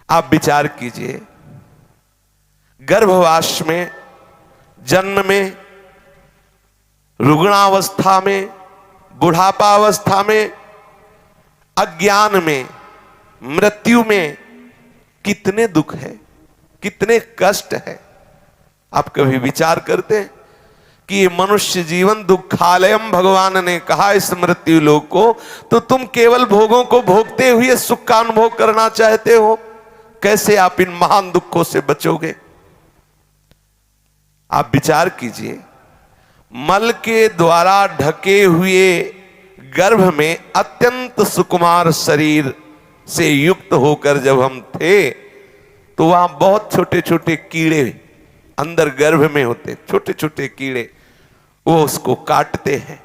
आप विचार कीजिए, गर्भवास में, जन्म में, रुग्णावस्था में, बुढ़ापावस्था में, अज्ञान में, मृत्यु में कितने दुख है, कितने कष्ट है। आप कभी विचार करते हैं कि ये मनुष्य जीवन दुखालयम भगवान ने कहा इस मृत्यु लोक को, तो तुम केवल भोगों को भोगते हुए सुख का अनुभव करना चाहते हो, कैसे आप इन महान दुखों से बचोगे। आप विचार कीजिए, मल के द्वारा ढके हुए गर्भ में अत्यंत सुकुमार शरीर से युक्त होकर जब हम थे, तो वहां बहुत छोटे छोटे कीड़े अंदर गर्भ में होते, छोटे छोटे कीड़े, वो उसको काटते हैं।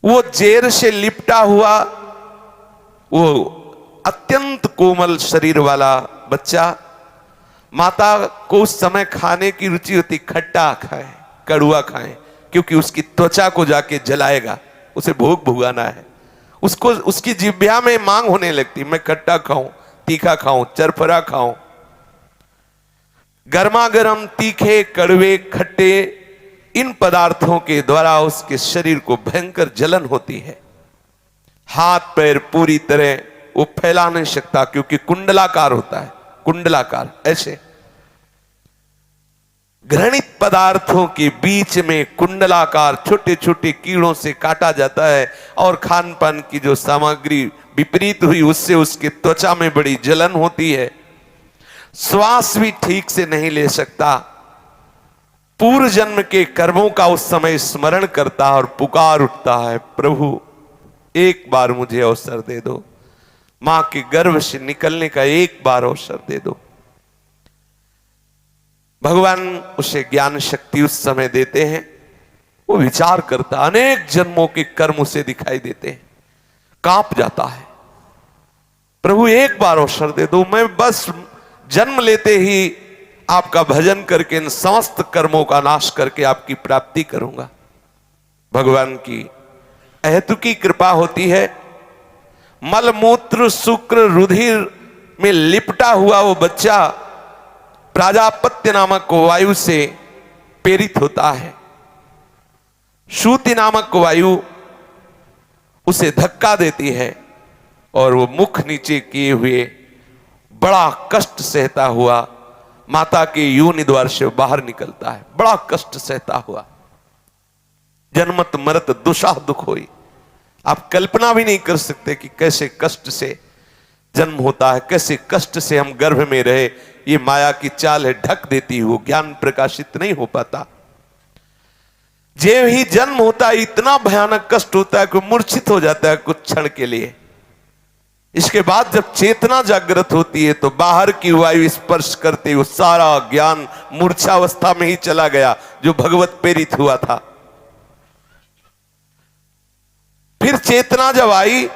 वो जेर से लिपटा हुआ वो अत्यंत कोमल शरीर वाला बच्चा, माता को उस समय खाने की रुचि होती, खट्टा खाए, कड़ुआ खाए, क्योंकि उसकी त्वचा को जाके जलाएगा, उसे भोग भुगाना है। उसको उसकी जिह्वा में मांग होने लगती, मैं खट्टा खाऊं, तीखा खाऊं, चरफरा खाऊं। गर्मा गर्म, तीखे, कड़वे, खट्टे इन पदार्थों के द्वारा उसके शरीर को भयंकर जलन होती है। हाथ पैर पूरी तरह वो फैला नहीं सकता, क्योंकि कुंडलाकार होता है, कुंडलाकार। ऐसे घृणित पदार्थों के बीच में कुंडलाकार छोटे छोटे कीड़ों से काटा जाता है, और खान पान की जो सामग्री विपरीत हुई उससे उसके त्वचा में बड़ी जलन होती है। श्वास भी ठीक से नहीं ले सकता। पूर्व जन्म के कर्मों का उस समय स्मरण करता है और पुकार उठता है, प्रभु एक बार मुझे अवसर दे दो, मां के गर्भ से निकलने का एक बार अवसर दे दो। भगवान उसे ज्ञान शक्ति उस समय देते हैं। वो विचार करता, अनेक जन्मों के कर्म उसे दिखाई देते हैं, कांप जाता है, प्रभु एक बार अवसर दे दो, मैं बस जन्म लेते ही आपका भजन करके इन समस्त कर्मों का नाश करके आपकी प्राप्ति करूंगा। भगवान की अहेतुकी कृपा होती है। मल मूत्र शुक्र रुधिर में लिपटा हुआ वो बच्चा प्राजापत्य नामक वायु से प्रेरित होता है। शूति नामक वायु उसे धक्का देती है और वो मुख नीचे किए हुए बड़ा कष्ट सहता हुआ माता के योनि द्वार से बाहर निकलता है, बड़ा कष्ट सहता हुआ। जन्मत मरत दुशाह दुख होई। आप कल्पना भी नहीं कर सकते कि कैसे कष्ट से जन्म होता है, कैसे कष्ट से हम गर्भ में रहे। ये माया की चाल है, ढक देती है, वो ज्ञान प्रकाशित नहीं हो पाता। जब ही जन्म होता है इतना भयानक कष्ट होता है कि मूर्छित हो जाता है कुछ क्षण के लिए। इसके बाद जब चेतना जागृत होती है तो बाहर की वायु स्पर्श करते हुए सारा ज्ञान मूर्छावस्था में ही चला गया जो भगवत प्रेरित हुआ था। फिर चेतना जब आई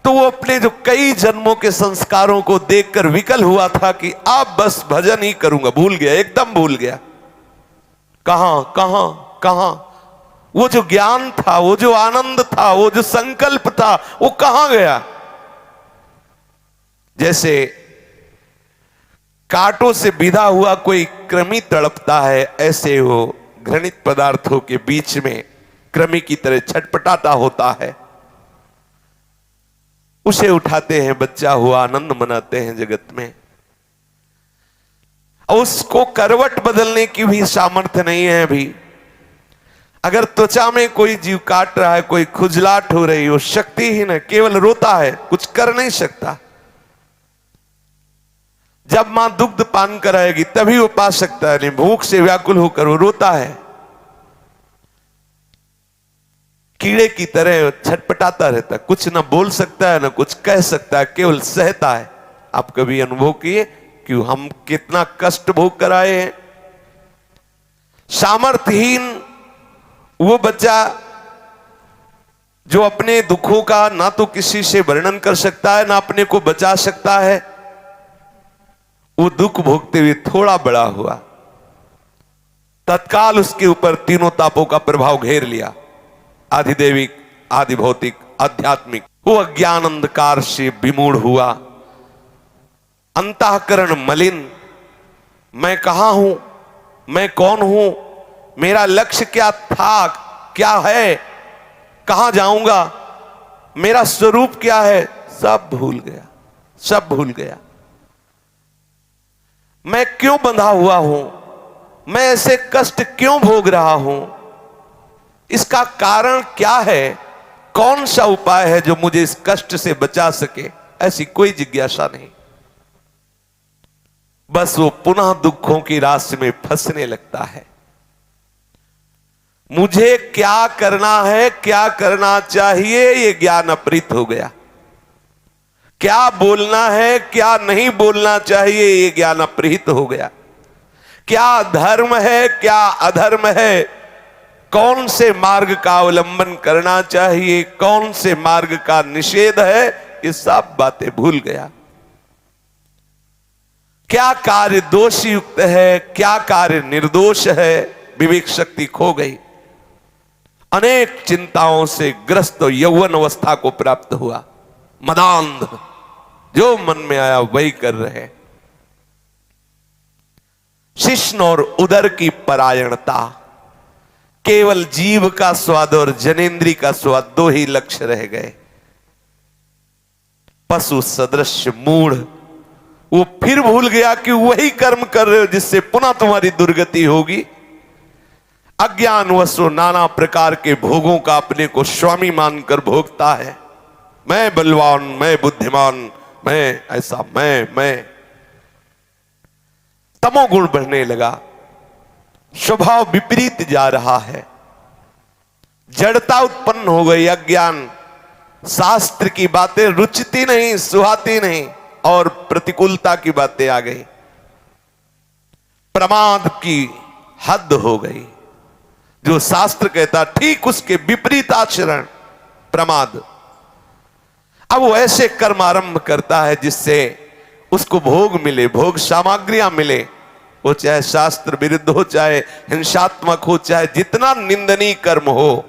तो वो अपने जो कई जन्मों के संस्कारों को देखकर विकल हुआ था कि अब बस भजन ही करूंगा, भूल गया, एकदम भूल गया। कहां कहां कहां वो जो ज्ञान था, वो जो आनंद था, वो जो संकल्प था, वो कहां गया। जैसे कांटों से बिधा हुआ कोई कृमि तड़पता है, ऐसे वो घृणित पदार्थों के बीच में कृमि की तरह छटपटाता होता है। उसे उठाते हैं, बच्चा हुआ, आनंद मनाते हैं जगत में। उसको करवट बदलने की भी सामर्थ्य नहीं है अभी। अगर त्वचा में कोई जीव काट रहा है, कोई खुजलाहट हो रही, वो शक्तिहीन है, केवल रोता है, कुछ कर नहीं सकता। जब मां दुग्ध पान कराएगी तभी वो पा सकता है, नहीं भूख से व्याकुल होकर वो रोता है। कीड़े की तरह छटपटाता रहता है, कुछ ना बोल सकता है ना कुछ कह सकता है, केवल सहता है। आप कभी अनुभव किए कि हम कितना कष्ट भोग कर आए हैं। सामर्थ्यहीन वो बच्चा जो अपने दुखों का ना तो किसी से वर्णन कर सकता है ना अपने को बचा सकता है, वो दुख भोगते हुए थोड़ा बड़ा हुआ, तत्काल उसके ऊपर तीनों तापों का प्रभाव घेर लिया, आधिदैविक, आधि भौतिक, आध्यात्मिक। वो अज्ञान अंधकार से विमूढ़ हुआ, अंतःकरण मलिन, मैं कहां हूं, मैं कौन हूं, मेरा लक्ष्य क्या था, क्या है, कहां जाऊंगा, मेरा स्वरूप क्या है, सब भूल गया, सब भूल गया। मैं क्यों बंधा हुआ हूं, मैं ऐसे कष्ट क्यों भोग रहा हूं, इसका कारण क्या है, कौन सा उपाय है जो मुझे इस कष्ट से बचा सके, ऐसी कोई जिज्ञासा नहीं। बस वो पुनः दुखों की राशि में फंसने लगता है। मुझे क्या करना है, क्या करना चाहिए, ये ज्ञान अपहृत हो गया। क्या बोलना है, क्या नहीं बोलना चाहिए, ये ज्ञान अपहृत हो गया। क्या धर्म है, क्या अधर्म है, कौन से मार्ग का अवलंबन करना चाहिए, कौन से मार्ग का निषेध है, ये सब बातें भूल गया। क्या कार्य दोष युक्त है, क्या कार्य निर्दोष है, विवेक शक्ति खो गई। अनेक चिंताओं से ग्रस्त यौवन अवस्था को प्राप्त हुआ। मदांध, जो मन में आया वही कर रहे। शिश्न और उदर की परायणता, केवल जीव का स्वाद और जनेन्द्री का स्वाद, दो ही लक्ष्य रह गए। पशु सदृश मूढ़, वो फिर भूल गया कि वही कर्म कर रहे हो जिससे पुनः तुम्हारी दुर्गति होगी। अज्ञानवश नाना प्रकार के भोगों का अपने को स्वामी मानकर भोगता है। मैं बलवान, मैं बुद्धिमान, मैं ऐसा, मैं तमोगुण बढ़ने लगा, स्वभाव विपरीत जा रहा है, जड़ता उत्पन्न हो गई। अज्ञान, शास्त्र की बातें रुचती नहीं, सुहाती नहीं, और प्रतिकूलता की बातें आ गई। प्रमाद की हद हो गई। जो शास्त्र कहता ठीक उसके विपरीत आचरण, प्रमाद। अब वो ऐसे कर्म आरंभ करता है जिससे उसको भोग मिले, भोग सामग्रियां मिले, वो चाहे शास्त्र विरुद्ध हो, चाहे हिंसात्मक हो, चाहे जितना निंदनीय कर्म हो।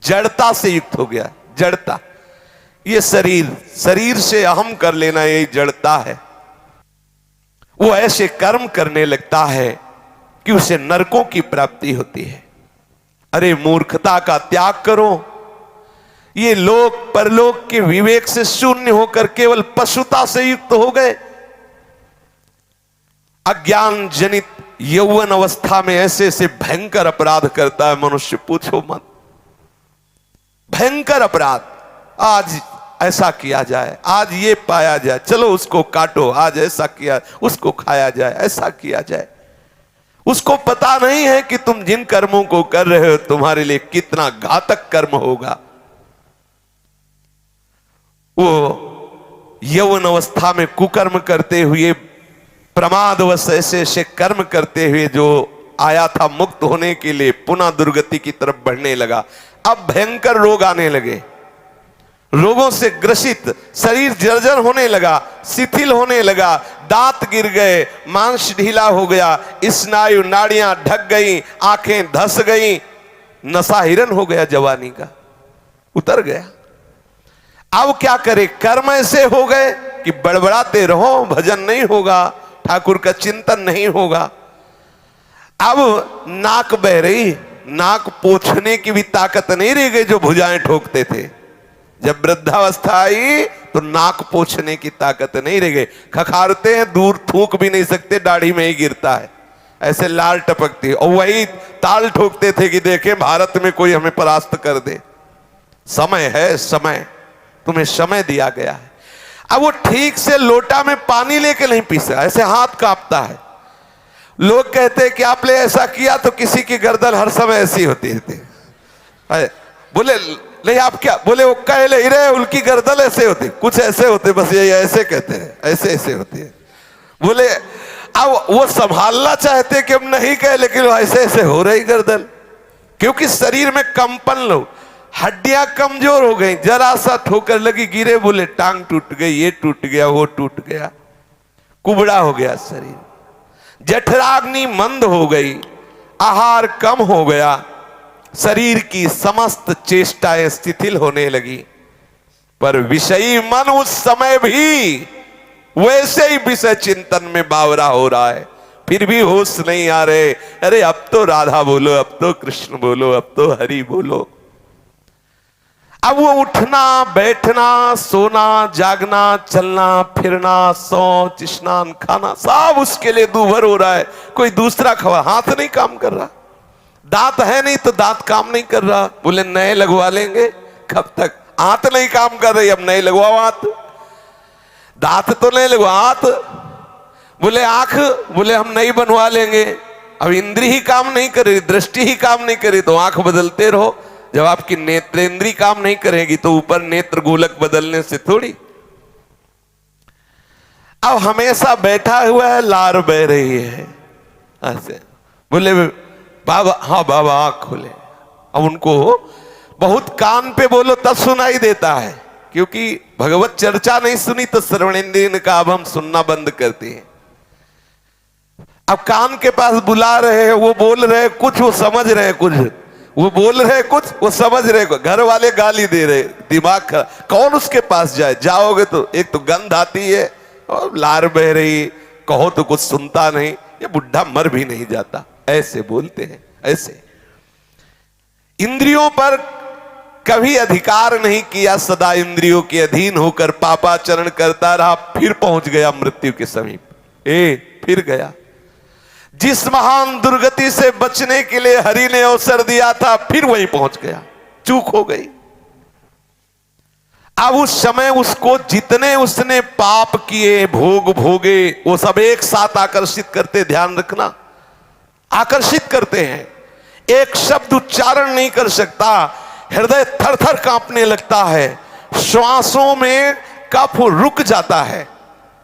जड़ता से युक्त हो गया, जड़ता। ये शरीर से अहम कर लेना, यही जड़ता है। वो ऐसे कर्म करने लगता है कि उसे नरकों की प्राप्ति होती है। अरे मूर्खता का त्याग करो। ये लोक परलोक के विवेक से शून्य होकर केवल पशुता से युक्त हो गए। अज्ञान जनित यौवन अवस्था में ऐसे ऐसे भयंकर अपराध करता है मनुष्य, पूछो मत। भयंकर अपराध, आज ऐसा किया जाए, आज ये पाया जाए, चलो उसको काटो, आज ऐसा किया, उसको खाया जाए, ऐसा किया जाए। उसको पता नहीं है कि तुम जिन कर्मों को कर रहे हो तुम्हारे लिए कितना घातक कर्म होगा। वो यौवन अवस्था में कुकर्म करते हुए, प्रमादवश ऐसे ऐसे कर्म करते हुए जो आया था मुक्त होने के लिए, पुनः दुर्गति की तरफ बढ़ने लगा। अब भयंकर रोग आने लगे, रोगों से ग्रसित शरीर जर्जर होने लगा, शिथिल होने लगा, दांत गिर गए, मांस ढीला हो गया, स्नायु नाड़ियां ढक गई, आंखें धस गई, नशा हिरन हो गया, जवानी का उतर गया। अब क्या करे, कर्म ऐसे हो गए कि बड़बड़ाते रहो, भजन नहीं होगा, ठाकुर का चिंतन नहीं होगा। अब नाक बह रही, नाक पोंछने की भी ताकत नहीं रह गई जो भुजाएं ठोकते थे। जब वृद्धावस्था आई तो नाक पोंछने की ताकत नहीं रह गई। खखारते हैं, दूर थूक भी नहीं सकते, दाढ़ी में ही गिरता है, ऐसे लाल टपकती। और वही ताल ठोकते थे कि देखे भारत में कोई हमें परास्त कर दे। समय है, समय, तुम्हें समय दिया गया है। अब वो ठीक से लोटा में पानी लेके नहीं पी सकता, ऐसे हाथ कांपता है। लोग कहते हैं कि आपने ऐसा किया तो किसी की गर्दन हर समय ऐसी होती है। बोले नहीं, आप क्या बोले, वो कह ले रहे उनकी गर्दन ऐसे होती, कुछ ऐसे होते, बस ये ऐसे कहते हैं, ऐसे ऐसे होती है। बोले अब वो संभालना चाहते कि हम नहीं कहे, लेकिन ऐसे ऐसे हो रही गर्दन, क्योंकि शरीर में कंपन लो, हड्डियां कमजोर हो गई, जरा सा ठोकर लगी, गिरे, बोले टांग टूट गई, ये टूट गया, वो टूट गया, कुबड़ा हो गया शरीर, जठराग्नि मंद हो गई, आहार कम हो गया, शरीर की समस्त चेष्टाएं शिथिल होने लगी। पर विषयी मन उस समय भी वैसे ही विषय चिंतन में बावरा हो रहा है, फिर भी होश नहीं आ रहे। अरे अब तो राधा बोलो, अब तो कृष्ण बोलो, अब तो हरि बोलो। अब वो उठना बैठना सोना जागना चलना फिरना शौच स्नान खाना सब उसके लिए दूभर हो रहा है। कोई दूसरा खबर, हाथ नहीं काम कर रहा, दांत है नहीं तो दांत काम नहीं कर रहा, बोले नए लगवा लेंगे। कब तक? हाथ नहीं काम कर रही, अब नए लगवाओ हाथ। दांत तो नहीं लगवा, हाथ। बोले आंख, बोले हम नहीं बनवा लेंगे। अब इंद्री ही काम नहीं कर रही, दृष्टि ही काम नहीं कर रही तो आंख बदलते रहो। जब आपकी नेत्रेंद्री काम नहीं करेगी तो ऊपर नेत्र गोलक बदलने से थोड़ी। अब हमेशा बैठा हुआ है, लार बह रही है ऐसे। बोले बाबा, हाँ बाबा आंख खोले। अब उनको बहुत कान पे बोलो तब सुनाई देता है, क्योंकि भगवत चर्चा नहीं सुनी तो श्रवणेंद्रिय का अब हम सुनना बंद करते हैं। अब कान के पास बुला रहे हैं, वो बोल रहे हैं कुछ, वो समझ रहे हैं कुछ, वो बोल रहे कुछ, वो समझ रहे कुछ। घर वाले गाली दे रहे, दिमाग खराब, कौन उसके पास जाए? जाओगे तो एक तो गंध आती है और लार बह रही, कहो तो कुछ सुनता नहीं, ये बुढ़ा मर भी नहीं जाता। ऐसे बोलते हैं। ऐसे इंद्रियों पर कभी अधिकार नहीं किया, सदा इंद्रियों के अधीन होकर पापाचरण करता रहा, फिर पहुंच गया मृत्यु के समीप। फिर गया। जिस महान दुर्गति से बचने के लिए हरि ने अवसर दिया था, फिर वहीं पहुंच गया, चूक हो गई। अब उस समय उसको जितने उसने पाप किए, भोग भोगे, वो सब एक साथ आकर्षित करते, ध्यान रखना, आकर्षित करते हैं। एक शब्द उच्चारण नहीं कर सकता, हृदय थर थर कांपने लगता है, श्वासों में कफ रुक जाता है,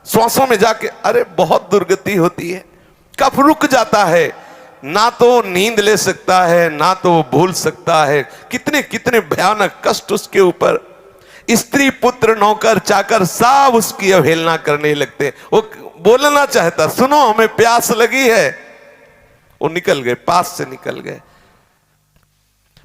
श्वासों में जाके अरे बहुत दुर्गति होती है, कफ रुक जाता है, ना तो नींद ले सकता है ना तो भूल सकता है। कितने कितने भयानक कष्ट उसके ऊपर। स्त्री पुत्र नौकर चाकर सब उसकी अवहेलना करने लगते। वो बोलना चाहता, सुनो हमें प्यास लगी है, वो निकल गए, पास से निकल गए।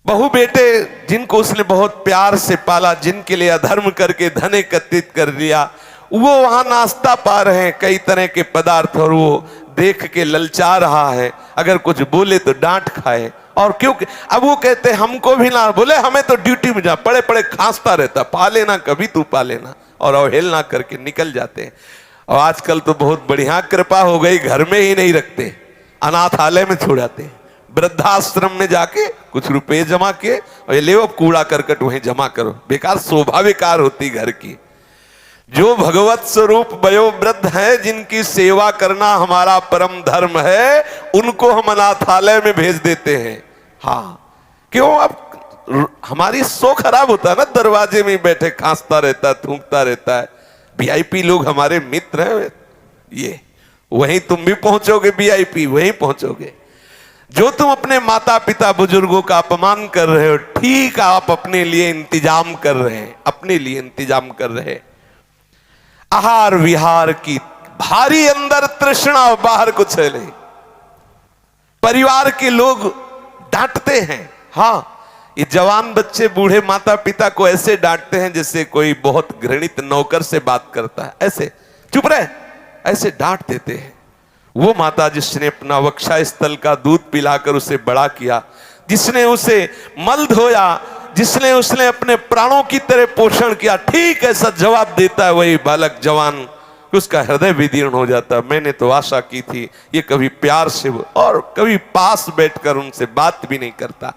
बहु बेटे जिनको उसने बहुत प्यार से पाला, जिनके लिए अधर्म करके धन एकत्रित कर लिया, वो वहां नाश्ता पा रहे हैं कई तरह के पदार्थ, और वो देख के ललचा रहा है, अगर कुछ बोले तो डांट खाए। और क्योंकि अब वो कहते हमको भी ना, बोले हमें तो ड्यूटी में जा, पड़े पड़े खांसता रहता, पा लेना कभी तू पा लेना, और अवहेलना करके निकल जाते हैं। और आजकल तो बहुत बढ़िया कृपा हो गई, घर में ही नहीं रखते, अनाथालय में छोड़ाते हैं, वृद्धाश्रम में जाके कुछ रुपए जमा किए और ये ले अब कूड़ा करकट वहीं जमा करो, बेकार शोभा बेकार होती घर की। जो भगवत स्वरूप वयोवृद्ध हैं, जिनकी सेवा करना हमारा परम धर्म है, उनको हम अनाथालय में भेज देते हैं। हाँ, क्यों? अब हमारी सो खराब होता है ना, दरवाजे में बैठे खांसता रहता है, थूकता रहता है। वीआईपी लोग हमारे मित्र हैं, ये वहीं तुम भी पहुंचोगे, वीआईपी वहीं पहुंचोगे। जो तुम अपने माता पिता बुजुर्गों का अपमान कर रहे हो, ठीक आप अपने लिए इंतजाम कर रहे हैं, अपने लिए इंतजाम कर रहे हैं। आहार विहार की भारी अंदर तृष्णा, बाहर कुछ है नहीं। परिवार के लोग डांटते हैं। हाँ, ये जवान बच्चे बूढ़े माता पिता को ऐसे डांटते हैं जैसे कोई बहुत घृणित नौकर से बात करता है, ऐसे चुप रहे, ऐसे डांट देते हैं। वो माता जिसने अपना वक्षा स्थल का दूध पिलाकर उसे बड़ा किया, जिसने उसे मल धोया, जिसने उसने अपने प्राणों की तरह पोषण किया, ठीक ऐसा जवाब देता है वही बालक जवान, उसका हृदय विदीर्ण हो जाता। मैंने तो आशा की थी ये कभी प्यार से और कभी पास बैठकर उनसे बात भी नहीं करता।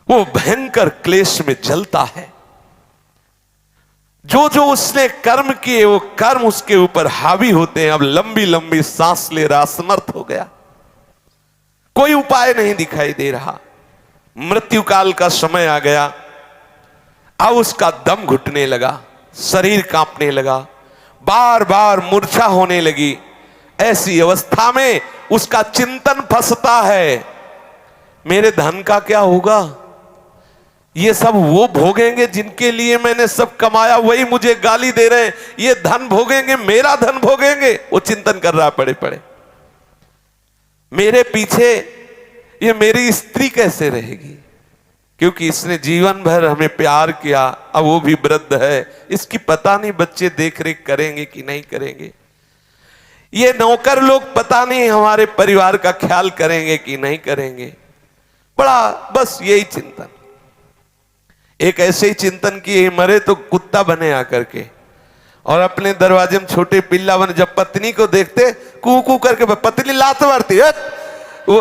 वो भयंकर क्लेश में जलता है। जो जो उसने कर्म किए वो कर्म उसके ऊपर हावी होते हैं। अब लंबी लंबी सांस ले रहा, असमर्थ हो गया, कोई उपाय नहीं दिखाई दे रहा। मृत्यु काल का समय आ गया। अब उसका दम घुटने लगा, शरीर कांपने लगा, बार बार मूर्छा होने लगी। ऐसी अवस्था में उसका चिंतन फंसता है, मेरे धन का क्या होगा? ये सब वो भोगेंगे जिनके लिए मैंने सब कमाया, वही मुझे गाली दे रहे हैं। ये धन भोगेंगे, मेरा धन भोगेंगे। वो चिंतन कर रहा पड़े पड़े, मेरे पीछे ये मेरी स्त्री कैसे रहेगी? क्योंकि इसने जीवन भर हमें प्यार किया, अब वो भी वृद्ध है, इसकी पता नहीं बच्चे देख रेख करेंगे कि नहीं करेंगे। ये नौकर लोग पता नहीं हमारे परिवार का ख्याल करेंगे कि नहीं करेंगे। बड़ा बस यही चिंतन, एक ऐसे ही चिंतन किए मरे तो कुत्ता बने आकर के, और अपने दरवाजे में छोटे पिल्ला बने, जब पत्नी को देखते कू कू करके पत्नी लात मारती है वो,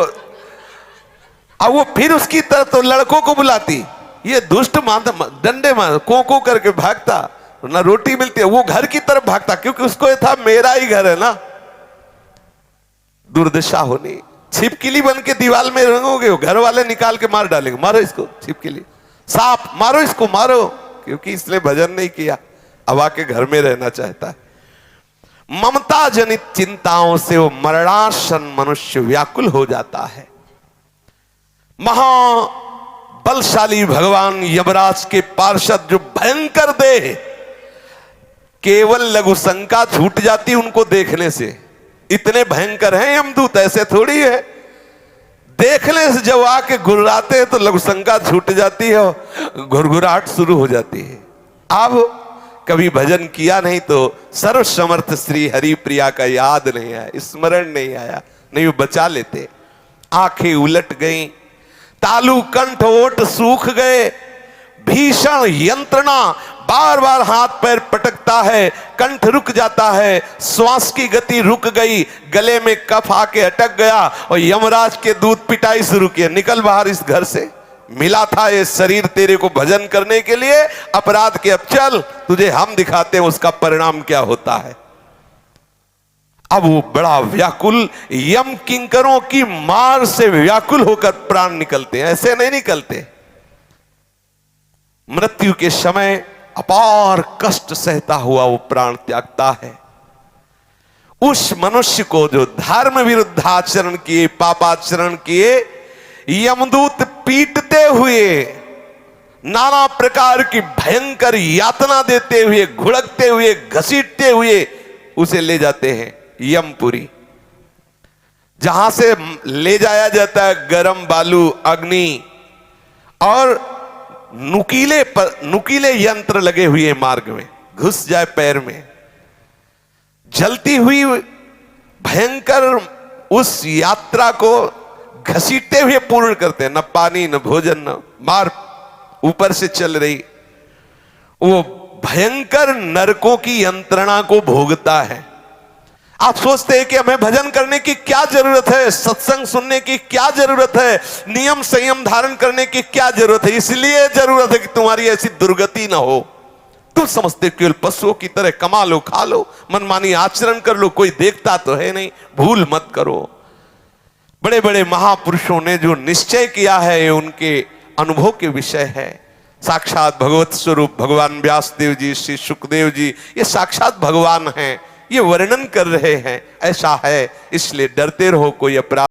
अब वो फिर उसकी तरफ तो लड़कों को बुलाती, ये दुष्ट डंडे मार को करके भागता, ना रोटी मिलती है, वो घर की तरफ भागता, क्योंकि उसको ये था मेरा ही घर है ना। दुर्दशा होनी, छिपकली बन के दीवार में रंगोगे, घर वाले निकाल के मार डालेंगे, मारो इसको छिपकली, सांप मारो इसको मारो, क्योंकि इसने भजन नहीं किया, अब आके घर में रहना चाहता है। ममता जनित चिंताओं से वो मरणासन मनुष्य व्याकुल हो जाता है। महाबलशाली भगवान यमराज के पार्षद जो भयंकर देह, केवल लघु शंका छूट जाती उनको देखने से, इतने भयंकर हैं यमदूत, ऐसे थोड़ी है, देखने से जब आके घुर्राते हैं तो लघु शंका छूट जाती है और घुरघुराहट शुरू हो जाती है। अब कभी भजन किया नहीं तो सर्व समर्थ श्री हरि प्रिया का याद नहीं आया, स्मरण नहीं आया, नहीं वो बचा लेते। आंखें उलट गईं, तालु कंठ ओठ सूख गए, भीषण यंत्रणा, बार बार हाथ पैर पटकता है, कंठ रुक जाता है, श्वास की गति रुक गई, गले में कफ आके अटक गया और यमराज के दूत पिटाई शुरू किए, निकल बाहर इस घर से, मिला था ये शरीर तेरे को भजन करने के लिए, अपराध के अब चल, तुझे हम दिखाते हैं उसका परिणाम क्या होता है। अब वो बड़ा व्याकुल, यम किंकरों की मार से व्याकुल होकर प्राण निकलते हैं, ऐसे नहीं निकलते। मृत्यु के समय अपार कष्ट सहता हुआ वो प्राण त्यागता है। उस मनुष्य को जो धर्म विरुद्ध आचरण किए, पापाचरण किए, यमदूत पीटते हुए, नाना प्रकार की भयंकर यातना देते हुए, घुड़कते हुए, घसीटते हुए उसे ले जाते हैं यमपुरी, जहां से ले जाया जाता है गरम बालू, अग्नि और नुकीले यंत्र लगे हुए मार्ग में, घुस जाए पैर में, जलती हुई भयंकर उस यात्रा को घसीटते हुए पूर्ण करते हैं, न पानी न भोजन न मार, ऊपर से चल रही वो भयंकर नरकों की यंत्रणा को भोगता है। आप सोचते हैं कि हमें भजन करने की क्या जरूरत है, सत्संग सुनने की क्या जरूरत है, नियम संयम धारण करने की क्या जरूरत है, इसलिए जरूरत है कि तुम्हारी ऐसी दुर्गति ना हो। तुम समझते केवल पशुओं की तरह कमा लो, खा लो, मनमानी आचरण कर लो, कोई देखता तो है नहीं, भूल मत करो। बड़े बड़े महापुरुषों ने जो निश्चय किया है ये उनके अनुभव के विषय है। साक्षात भगवत स्वरूप भगवान व्यासदेव जी, श्री सुखदेव जी, ये साक्षात भगवान हैं, ये वर्णन कर रहे हैं। ऐसा है, इसलिए डरते रहो कोई अपराध